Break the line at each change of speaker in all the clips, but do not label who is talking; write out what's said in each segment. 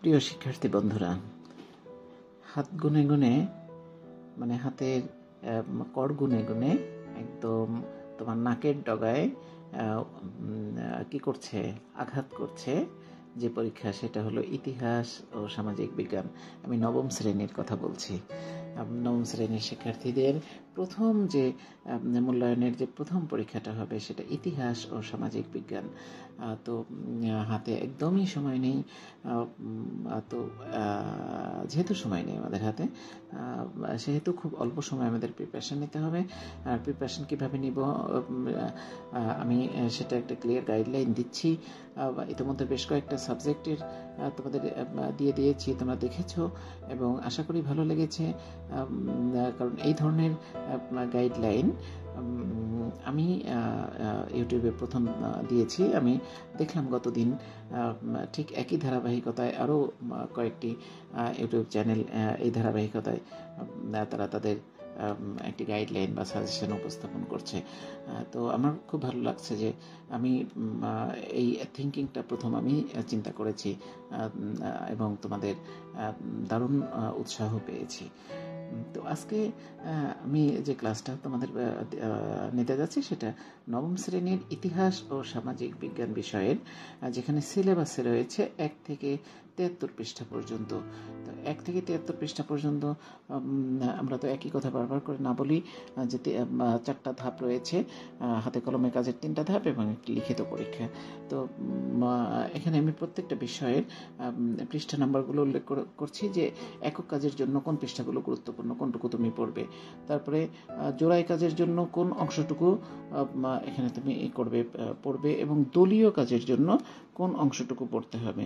প্রিয় শিক্ষার্থী বন্ধুরা, হাত গুনে গুনে মানে হাতের কর গুনে গুনে একদম তোমার নাকের ডগায় কি করছে, আঘাত করছে যে পরীক্ষা, সেটা হলো ইতিহাস ও সামাজিক বিজ্ঞান। আমি নবম শ্রেণীর কথা বলছি। নবম শ্রেণীর শিক্ষার্থীদের প্রথম যে মূল্যায়নের যে প্রথম পরীক্ষাটা হবে সেটা ইতিহাস ও সামাজিক বিজ্ঞান। তো হাতে একদমই সময় নেই। তো যেহেতু সময় নেই আমাদের হাতে, সেহেতু খুব অল্প সময় আমাদের প্রিপারেশান নিতে হবে। আর প্রিপারেশান কীভাবে নিব আমি সেটা একটা ক্লিয়ার গাইডলাইন দিচ্ছি। ইতিমধ্যে বেশ কয়েকটা সাবজেক্টের তোমাদের দিয়ে দিয়েছি, তোমরা দেখেছো এবং আশা করি ভালো লেগেছে। কারণ এই ধরনের গাইডলাইন আমি ইউটিউবে প্রথম দিয়েছি। আমি দেখলাম গতদিন ঠিক একই ধারাবাহিকতায় আরও কয়েকটি ইউটিউব চ্যানেল এই ধারাবাহিকতায় তারা তাদের একটি গাইডলাইন বা সাজেশন উপস্থাপন করছে। তো আমার খুব ভালো লাগছে যে আমি এই থিঙ্কিংটা প্রথম আমি চিন্তা করেছি এবং তোমাদের দারুণ উৎসাহ পেয়েছি। তো আজকে আমি যে ক্লাসটা তোমাদের নিতে যাচ্ছি সেটা নবম শ্রেণীর ইতিহাস ও সামাজিক বিজ্ঞান বিষয়ের, যেখানে সিলেবাসে রয়েছে 1 থেকে 73 পৃষ্ঠা পর্যন্ত। তো 1 থেকে 73 পৃষ্ঠা পর্যন্ত আমরা তো একই কথা বারবার করে না বলি যে 4টা ধাপ রয়েছে, হাতে কলমে কাজের 3টা ধাপ এবং একটি লিখিত পরীক্ষা। তো এখানে আমি প্রত্যেকটা বিষয়ের পৃষ্ঠা নাম্বারগুলো উল্লেখ করছি যে একক কাজের জন্য কোন পৃষ্ঠাগুলো গুরুত্বপূর্ণ, কোনটুকু তুমি পড়বে। তারপরে জোড়াই কাজের জন্য কোন অংশটুকু এখানে তুমি পড়বে এবং দলীয় কাজের জন্য কোন অংশটুকু পড়তে হবে।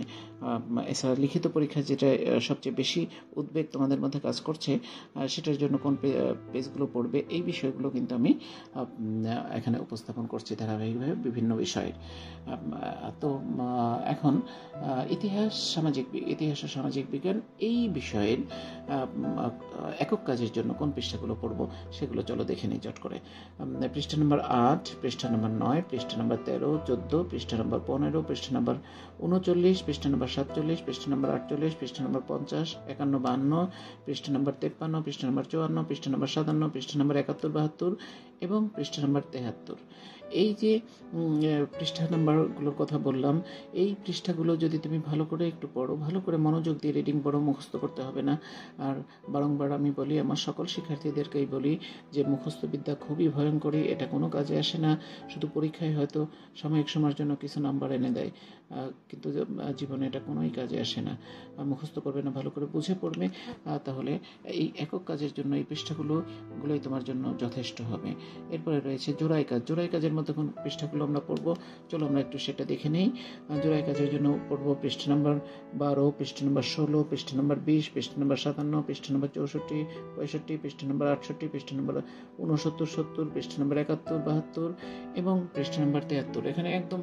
এছাড়া লিখিত পরীক্ষা, যেটা সবচেয়ে বেশি উদ্বেগ তোমাদের মধ্যে কাজ করছে, সেটার জন্য কোন পেজগুলো পড়বে, এই বিষয়গুলো কিন্তু আমি এখানে উপস্থাপন করছি ধারাবাহিকভাবে বিভিন্ন বিষয়ের। তো এখন ইতিহাস ও সামাজিক বিজ্ঞান এই বিষয়ের একক কাজের জন্য কোন পৃষ্ঠাগুলো পড়বো সেগুলো চলো দেখে নিই চট করে। পৃষ্ঠা নম্বর 8, পৃষ্ঠা নম্বর 9, পৃষ্ঠা নম্বর 13, 14, পৃষ্ঠা নম্বর 15, পৃষ্ঠা নম্বর 39, পৃষ্ঠা নম্বর 47, পৃষ্ঠা নম্বর 48, পৃষ্ঠা নম্বর 50, 51, 52, পৃষ্ঠা নম্বর 53, পৃষ্ঠা নম্বর 54, পৃষ্ঠা নম্বর 57, পৃষ্ঠা নম্বর 71, 72 এবং পৃষ্ঠা নম্বর 73। এই যে পৃষ্ঠা নাম্বারগুলোর কথা বললাম, এই পৃষ্ঠাগুলো যদি তুমি ভালো করে একটু পড়ো, ভালো করে মনোযোগ দিয়ে রিডিং পড়ো, মুখস্থ করতে হবে না। আর বারংবার আমি বলি, আমার সকল শিক্ষার্থীদেরকেই বলি যে মুখস্থ বিদ্যা খুবই ভয়ঙ্করী, এটা কোনো কাজে আসে না। শুধু পরীক্ষায় হয়তো সাময়িক সময়ের জন্য কিছু নাম্বার এনে দেয়, কিন্তু জীবনে এটা কোনোই কাজে আসে না। মুখস্থ করবে না, ভালো করে বুঝে পড়বে, তাহলে এই একক কাজের জন্য এই পৃষ্ঠাগুলোই তোমার জন্য যথেষ্ট হবে। এরপরে রয়েছে জোড়াই কাজ। জোড়াই কাজের মধ্যে কোন পৃষ্ঠাগুলো আমরা পড়বো, চলো আমরা একটু সেটা দেখে নেই। জোড়াই কাজের জন্য পড়বো পৃষ্ঠা নম্বর 12, পৃষ্ঠা নম্বর 16, পৃষ্ঠা নম্বর 20, পৃষ্ঠা নম্বর 57, পৃষ্ঠা নম্বর 64, 65, পৃষ্ঠা নম্বর 68, পৃষ্ঠা নম্বর 69, 70, পৃষ্ঠা নম্বর 71, 72 এবং পৃষ্ঠা নম্বর 73। এখানে একদম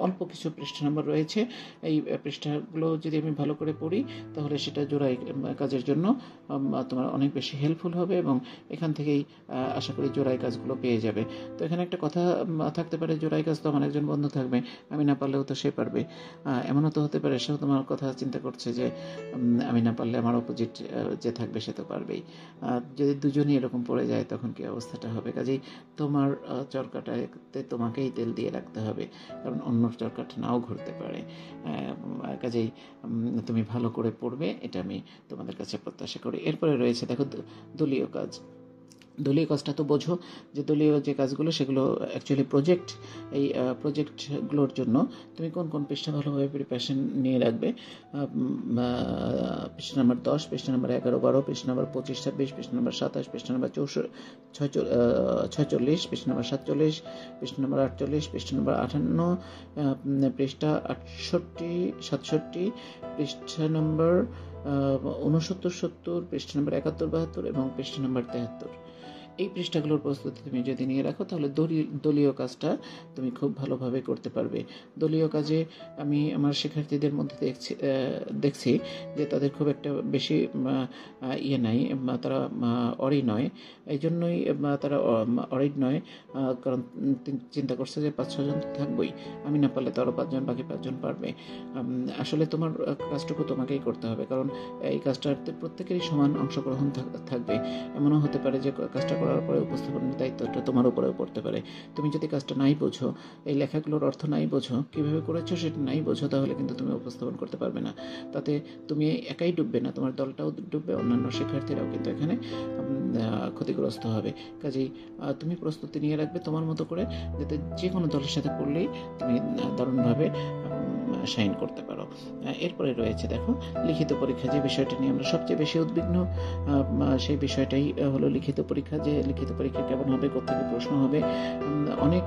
অল্প কিছু পৃষ্ঠা নম্বর রয়েছে। এই পৃষ্ঠাগুলো যদি আমি ভালো করে পড়ি তাহলে সেটা জোড়াই কাজের জন্য তোমার অনেক বেশি হেল্পফুল হবে এবং এখান থেকেই আশা করি জোড়াই কাজগুলো পেয়ে যাবে। তো এখানে একটা কথা থাকতে পারে, জোড়াই কাজ তো আমার একজন বন্ধু থাকবে, আমি না পারলেও তো সে পারবে। এমনও তো হতে পারে সেও তোমার কথা চিন্তা করছে যে আমি না পারলে আমার অপোজিট যে থাকবে সে তো পারবেই। যদি দুজনই এরকম পড়ে যায় তখন কি অবস্থাটা হবে? কাজেই তোমার চরকাটাতে তোমাকেই তেল দিয়ে রাখতে হবে, কারণ অন্য চরকাটা নাও ঘুরতে পারে। কাজেই তুমি ভালো করে পড়বে, এটা আমি তোমাদের কাছে প্রত্যাশা করি। এরপরে রয়েছে দেখো দলীয় কাজ। দলীয় কাজটা তো বোঝো যে দলীয় যে কাজগুলো সেগুলো অ্যাকচুয়ালি প্রজেক্ট। এই প্রজেক্টগুলোর জন্য তুমি কোন কোন পৃষ্ঠা ভালোভাবে প্রিপারেশন নিয়ে রাখবে। পৃষ্ঠা নম্বর 10, পৃষ্ঠা নম্বর 11, 12, পৃষ্ঠা নম্বর 25, 26, পৃষ্ঠা নম্বর 27, পৃষ্ঠা নম্বর 46, পৃষ্ঠা নম্বর 47, পৃষ্ঠা নম্বর 48, পৃষ্ঠা নম্বর 58, পৃষ্ঠা 68, 67, পৃষ্ঠা নম্বর 69, 70, পৃষ্ঠা নম্বর 71, 72 এবং পৃষ্ঠা নম্বর 73। এই পৃষ্ঠাগুলোর প্রস্তুতি তুমি যদি নিয়ে রাখো তাহলে দলীয় কাজটা তুমি খুব ভালোভাবে করতে পারবে। দলীয় কাজে আমি আমার শিক্ষার্থীদের মধ্যে দেখছি যে তাদের খুব একটা বেশি ইয়ে নাই, তারা অরি নয়, এই জন্যই তারা অরিড নয়, কারণ চিন্তা করছে যে 5-6 জন থাকবেই, আমি না পারলে তো আরও 5 জন, বাকি 5 জন পারবে। আসলে তোমার কাজটুকু তোমাকেই করতে হবে, কারণ এই কাজটাতে প্রত্যেকেরই সমান অংশগ্রহণ থাকবে। এমনও হতে পারে যে কাজটা করার পরে উপস্থাপনের দায়িত্বটা তোমার উপরেও পড়তে পারে। তুমি যদি কাজটা নাই বোঝো, এই লেখাগুলোর অর্থ নাই বোঝো, কীভাবে করেছো সেটা নাই বোঝো, তাহলে কিন্তু তুমি উপস্থাপন করতে পারবে না। তাতে তুমি একাই ডুববে না, তোমার দলটাও ডুববে, অন্যান্য শিক্ষার্থীরাও কিন্তু এখানে ক্ষতিগ্রস্ত হবে। কাজেই তুমি প্রস্তুতি নিয়ে রাখবে তোমার মতো করে, যাতে যে কোনো দলের সাথে পড়লেই তুমি দারুণভাবে শাইন করতে পারো। এরপরে রয়েছে দেখো লিখিত পরীক্ষা, যে বিষয়টা নিয়ে আমরা সবচেয়ে বেশি উদ্বিগ্ন, সেই বিষয়টাই হলো লিখিত পরীক্ষা। যে লিখিত পরীক্ষা কেমন হবে, কোত্থেকে প্রশ্ন হবে। অনেক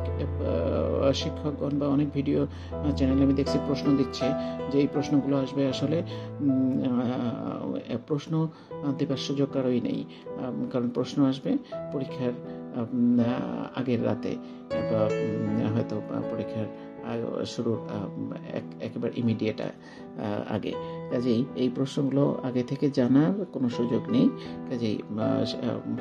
শিক্ষকগণ বা অনেক ভিডিও চ্যানেলে আমি দেখছি প্রশ্ন দিচ্ছে যে এই প্রশ্নগুলো আসবে, আসলে প্রশ্ন দেবার সুযোগ কারোই নেই, কারণ প্রশ্ন আসবে পরীক্ষার আগের রাতে বা হয়তো পরীক্ষার শুরুর একেবারে ইমিডিয়েট আগে। কাজেই এই প্রশ্নগুলো আগে থেকে জানার কোনো সুযোগ নেই। কাজেই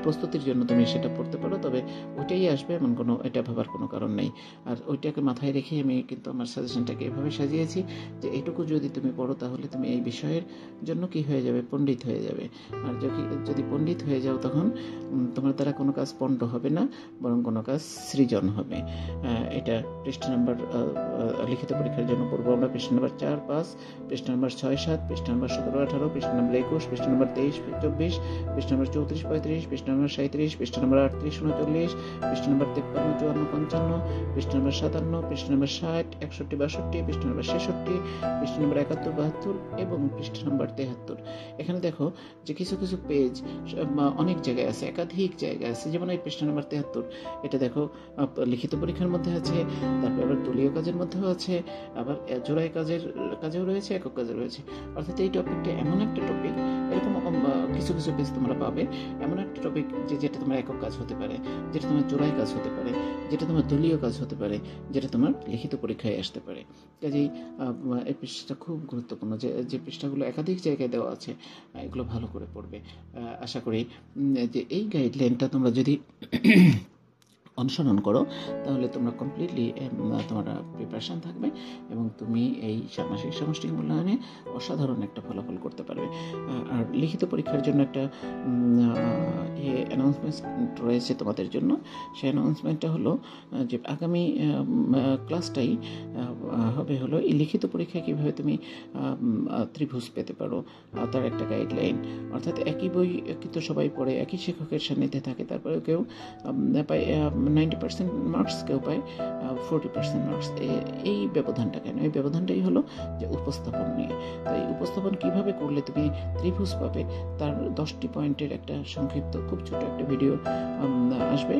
প্রস্তুতির জন্য তুমি সেটা পড়তে পারো, তবে ওইটাই আসবে এমন কোনো এটা ভাবার কোনো কারণ নেই। আর ওইটাকে মাথায় রেখে আমি কিন্তু আমার সাজেশনটাকে এভাবে সাজিয়েছি যে এটুকু যদি তুমি পড়ো তাহলে তুমি এই বিষয়ের জন্য কি হয়ে যাবে, পণ্ডিত হয়ে যাবে। আর যদি পণ্ডিত হয়ে যাও তখন তোমার দ্বারা কোনো কাজ পণ্ড হবে না, বরং কোনো কাজ সৃজন হবে। এটা পৃষ্ঠা নাম্বার লিখিত পরীক্ষার জন্য পড়বো আমরা পৃষ্ঠা নাম্বার 4-5, পৃষ্ঠা নাম্বার 6-7, পৃষ্ঠা নাম্বার 17-18, পৃষ্ঠা নাম্বার 21, পৃষ্ঠা নাম্বার 23-24, পৃষ্ঠা নাম্বার 34-35, পৃষ্ঠা নাম্বার 37, পৃষ্ঠা নাম্বার 38-39, পৃষ্ঠা নাম্বার 53-54-55, পৃষ্ঠা নাম্বার 57, পৃষ্ঠা নাম্বার 60, 61-62, পৃষ্ঠা নাম্বার 66, পৃষ্ঠা নাম্বার 71-72 এবং পৃষ্ঠা নাম্বার 73। এখানে দেখো যে কিছু কিছু পেজ অনেক জায়গায় আছে, একাধিক জায়গায় আছে। যেমন এই পৃষ্ঠা নাম্বার 73, এটা দেখো লিখিত পরীক্ষার মধ্যে আছে, তারপর আবার দলীয় কাজের মধ্যেও আছে, আবার জোড়াই কাজেও রয়েছে, একক কাজে রয়েছে। অর্থাৎ এই টপিকটা এমন একটা টপিক, এরকম কিছু কিছু পেজ তোমরা পাবে, এমন একটা টপিক যেটা তোমার একক কাজ হতে পারে, যেটা তোমার জোড়াই কাজ হতে পারে, যেটা তোমার দলীয় কাজ হতে পারে, যেটা তোমার লিখিত পরীক্ষায় আসতে পারে। কাজেই এই পৃষ্ঠাটা খুব গুরুত্বপূর্ণ, যে পৃষ্ঠাগুলো একাধিক জায়গায় দেওয়া আছে এগুলো ভালো করে পড়বে। আশা করি যে এই গাইডলাইনটা তোমরা যদি অনুসরণ করো তাহলে তোমরা কমপ্লিটলি তোমরা প্রিপারেশান থাকবে এবং তুমি এই মাসিক সামষ্টিক মূল্যায়নে অসাধারণ একটা ফলাফল করতে পারবে। আর লিখিত পরীক্ষার জন্য একটা অ্যানাউন্সমেন্ট রয়েছে তোমাদের জন্য। সেই অ্যানাউন্সমেন্টটা হলো যে আগামী ক্লাসটাই হবে হলো এই লিখিত পরীক্ষায় কীভাবে তুমি ত্রিভুজ পেতে পারো, তার একটা গাইডলাইন। অর্থাৎ একই বই কিন্তু সবাই পড়ে, একই শিক্ষকের সান্নিধ্যে থাকে, তারপরে কেউ পায় 90% মার্কস, কেউ পায় 40% মার্কস। এই ব্যবধানটা কেন? এই ব্যবধানটাই হলো যে উপস্থাপন নিয়ে। তাই উপস্থাপন কিভাবে করলে তুমি ত্রিভুজ পাবে তার 10টি পয়েন্টের একটা সংক্ষিপ্ত খুব ছোট একটা ভিডিও আসবে।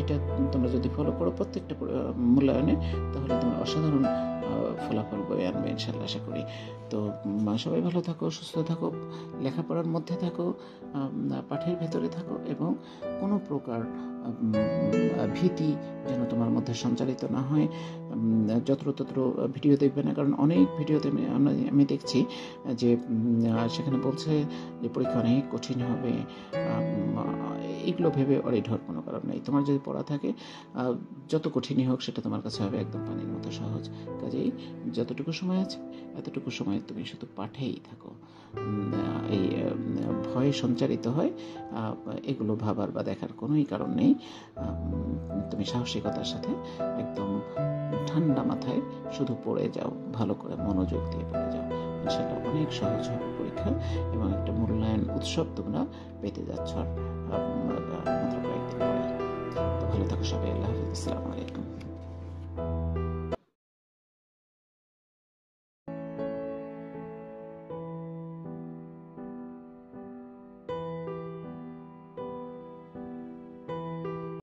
এটা তোমরা যদি ফলো করো প্রত্যেকটা মূল্যায়নে, তাহলে তোমরা অসাধারণ ফলাফল বয়ে আনবে ইনশাল্লাহ, আশা করি। তো সবাই ভালো থাকো, সুস্থ থাকো, লেখাপড়ার মধ্যে থাকো, পাঠের ভেতরে থাকো এবং কোনো প্রকার ভীতি যেন তোমার মধ্যে সঞ্চারিত না হয়। যত্রতত্র ভিডিও দেখবে না, কারণ অনেক ভিডিওতে আমি দেখছি যে সেখানে বলছে যে পরীক্ষা অনেক কঠিন হবে। এগুলো ভেবে অরিড হওয়ার কোনো কারণ নেই। তোমার যদি পড়া থাকে যত কঠিনই হোক সেটা তোমার কাছে হবে একদম পানির মতো সহজ। কাজেই যতটুকু সময় আছে এতটুকু সময় তুমি শুধু পাঠেই থাকো। এই ভয় সঞ্চারিত হয়, এগুলো ভাবার বা দেখার কোনোই কারণ নেই। তুমি সাহসিকতার সাথে একদম ঠান্ডা মাথায় শুধু পড়ে যাও, ভালো করে মনোযোগ দিয়ে পড়ে যাও, ইনশাআল্লাহ অনেক সহজ হবে পরীক্ষা এবং একটা মূল্যায়ন উৎসব তোমরা পেতে যাচ্ছ আর মাত্র কয়েকদিন পরে। তো ভালো থাকো সবাই, আল্লাহ হাফেজ, আসসালামু আলাইকুম।